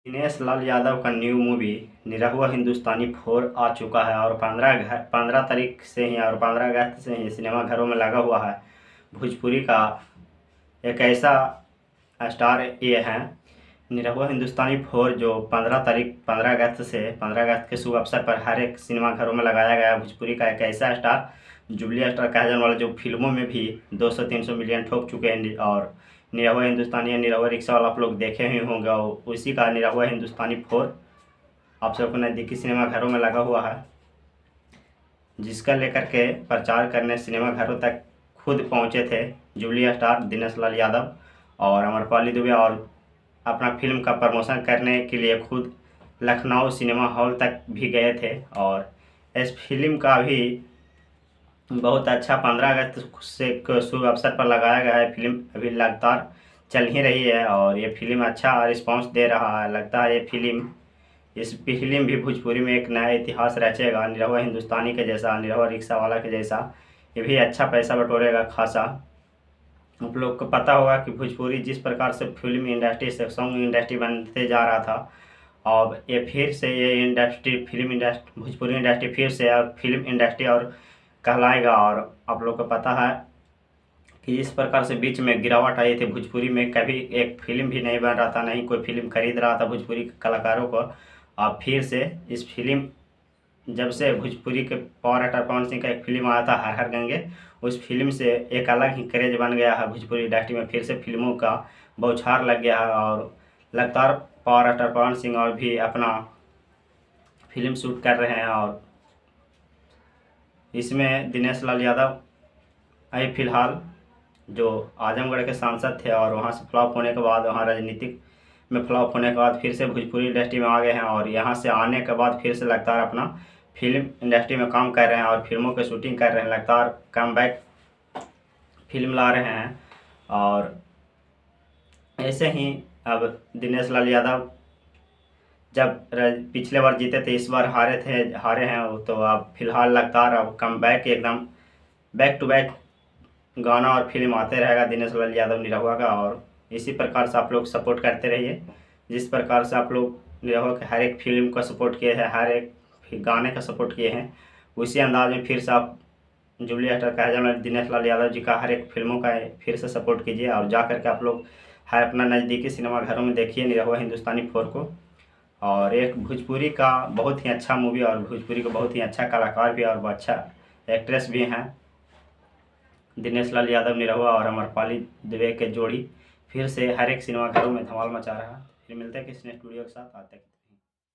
दिनेश लाल यादव का new movie Nirahua हिंदुस्तानी 4 आ चुका है और 15 तारीख से ही और 15 अगस्त से ही सिनेमाघरों में लगा हुआ है। भोजपुरी का एक ऐसा स्टार ये है निरहुआ हिंदुस्तानी 4 जो 15 अगस्त के शुभ अवसर पर हर एक सिनेमाघरों में लगाया गया है। भोजपुरी का एक ऐसा स्टार जुबली स्टार कहा जाने वाला जो फिल्मों में भी 200-300 मिलियन ठोक चुके हैं। और निरहुआ हिंदुस्तानी या निरहुआ रिक्शा वाला आप लोग देखे ही होंगे और उसी का निरहुआ हिंदुस्तानी 4 आप सबको नज़दीकी सिनेमाघरों में लगा हुआ है, जिसका लेकर के प्रचार करने सिनेमाघरों तक खुद पहुंचे थे जुबली स्टार दिनेश लाल यादव और अमरपाली दुबे, और अपना फिल्म का प्रमोशन करने के लिए खुद लखनऊ सिनेमा हॉल तक भी गए थे। और इस फिल्म का भी बहुत अच्छा 15 अगस्त से शुभ अवसर पर लगाया गया है। फिल्म अभी लगातार चल ही रही है और ये फिल्म अच्छा रिस्पांस दे रहा है। लगता है इस फिल्म भी भोजपुरी में एक नया इतिहास रचेगा, निरहुआ हिंदुस्तानी के जैसा, निरहुआ रिक्शा वाला के जैसा। ये भी अच्छा पैसा बटोरेगा खासा। आप लोग को पता होगा कि भोजपुरी जिस प्रकार से फिल्म इंडस्ट्री से सॉन्ग इंडस्ट्री बनते जा रहा था, अब ये फिर से ये भोजपुरी इंडस्ट्री फिर से अब फिल्म इंडस्ट्री और कहलाएगा। और आप लोग को पता है कि इस प्रकार से बीच में गिरावट आई थी भोजपुरी में, कभी एक फिल्म भी नहीं बन रहा था, नहीं कोई फिल्म खरीद रहा था भोजपुरी कलाकारों को। अब फिर से इस फिल्म जब से भोजपुरी के पावर स्टार पवन सिंह का एक फिल्म आया था हर हर गंगे, उस फिल्म से एक अलग ही क्रेज बन गया है भोजपुरी इंडस्ट्री में। फिर से फिल्मों का बौछार लग गया है और लगातार पावर स्टार पवन सिंह और भी अपना फिल्म शूट कर रहे हैं। और इसमें दिनेश लाल यादव अभी फिलहाल जो आजमगढ़ के सांसद थे और वहाँ से फ्लॉप होने के बाद, वहाँ राजनीतिक में फ्लॉप होने के बाद फिर से भोजपुरी इंडस्ट्री में आ गए हैं और यहाँ से आने के बाद फिर से लगातार अपना फिल्म इंडस्ट्री में काम कर रहे हैं और फिल्मों की शूटिंग कर रहे हैं। लगातार कम बैक फिल्म ला रहे हैं। और ऐसे ही अब दिनेश लाल यादव जब पिछले बार जीते थे, इस बार हारे हैं, तो अब फिलहाल लगातार अब कम बैक एकदम बैक टू बैक गाना और फिल्म आते रहेगा दिनेश लाल यादव निरहुआ का। और इसी प्रकार से आप लोग सपोर्ट करते रहिए, जिस प्रकार से आप लोग निरहुआ के हर एक फिल्म का सपोर्ट किए हैं, हर एक गाने का सपोर्ट किए हैं, उसी अंदाज में फिर से आप जुबली स्टार कहा जाने वाले दिनेश लाल यादव जी का हर एक फिल्मों का फिर से सपोर्ट कीजिए। और जा करके आप लोग है अपना नज़दीकी सिनेमाघरों में देखिए निरहुआ हिंदुस्तानी 4 को। और एक भोजपुरी का बहुत ही अच्छा मूवी और भोजपुरी का बहुत ही अच्छा कलाकार भी और अच्छा एक्ट्रेस भी हैं दिनेश लाल यादव निरहुआ और अमरपाली दुबे के जोड़ी फिर से हर एक सिनेमाघरों में धमाल मचा रहा है। फिर मिलते हैं किसी ने स्टूडियो के साथ। आज तक